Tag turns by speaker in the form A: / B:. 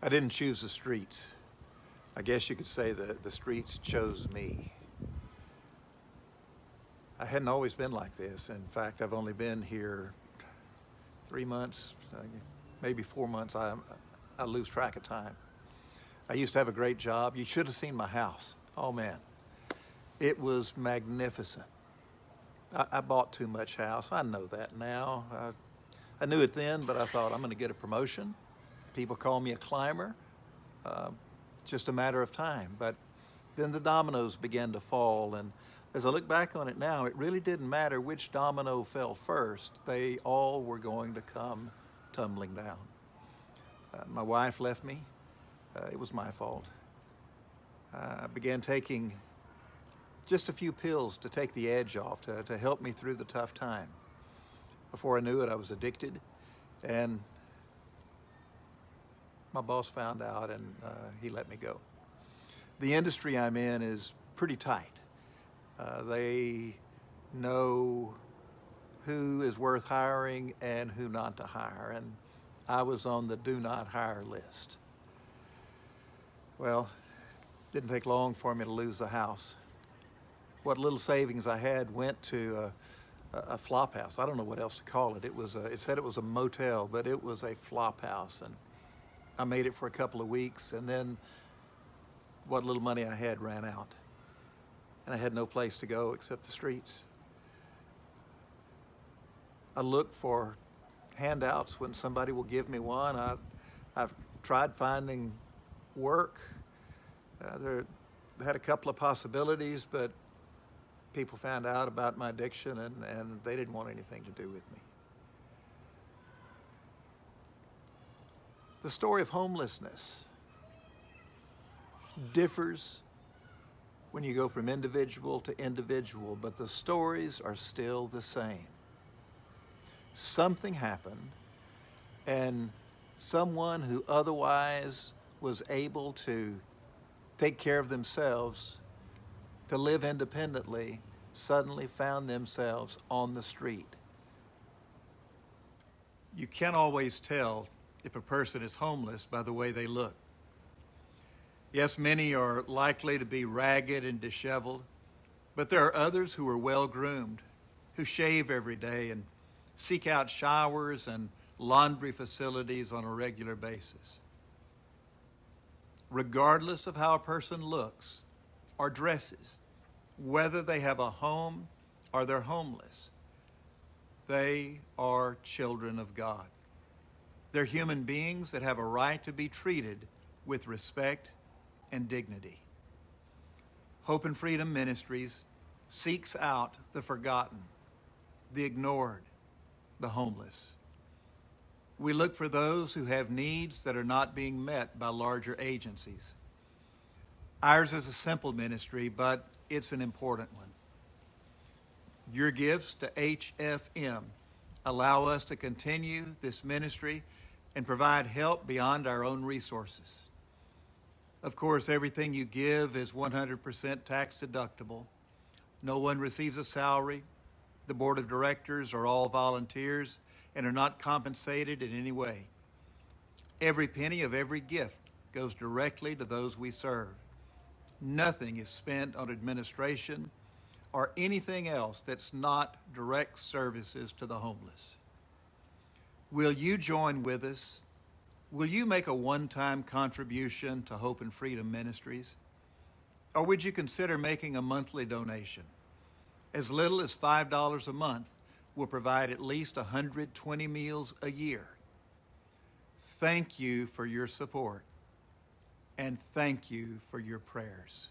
A: I didn't choose the streets. I guess you could say the streets chose me. I hadn't always been like this. In fact, I've only been here 3 months, maybe 4 months. I lose track of time. I used to have a great job. You should have seen my house. Oh man, it was magnificent. I bought too much house. I know that now. I knew it then, but I thought I'm going to get a promotion. People call me a climber. Just a matter of time. But then the dominoes began to fall, and as I look back on it now, it really didn't matter which domino fell first. They all were going to come tumbling down. My wife left me. It was my fault. I began taking just a few pills to take the edge off, to help me through the tough time. Before I knew it, I was addicted, and my boss found out, and he let me go. The industry I'm in is pretty tight. They know who is worth hiring and who not to hire, and I was on the do not hire list. Well, it didn't take long for me to lose the house. What little savings I had went to a flop house. I don't know what else to call it. It said it was a motel, but it was a flop house, and I made it for a couple of weeks, and then what little money I had ran out. And I had no place to go except the streets. I look for handouts when somebody will give me one. I've tried finding work. I had a couple of possibilities, but people found out about my addiction, and they didn't want anything to do with me. The story of homelessness differs when you go from individual to individual, but the stories are still the same. Something happened, and someone who otherwise was able to take care of themselves, to live independently, suddenly found themselves on the street. You can't always tell if a person is homeless by the way they look. Yes, many are likely to be ragged and disheveled, but there are others who are well-groomed, who shave every day and seek out showers and laundry facilities on a regular basis. Regardless of how a person looks or dresses, whether they have a home or they're homeless, they are children of God. They're human beings that have a right to be treated with respect and dignity. Hope and Freedom Ministries seeks out the forgotten, the ignored, the homeless. We look for those who have needs that are not being met by larger agencies. Ours is a simple ministry, but it's an important one. Your gifts to HFM allow us to continue this ministry and provide help beyond our own resources. Of course, everything you give is 100% tax deductible. No one receives a salary. The board of directors are all volunteers and are not compensated in any way. Every penny of every gift goes directly to those we serve. Nothing is spent on administration or anything else that's not direct services to the homeless. Will you join with us? Will you make a one-time contribution to Hope and Freedom Ministries? Or would you consider making a monthly donation? As little as $5 a month will provide at least 120 meals a year. Thank you for your support, and thank you for your prayers.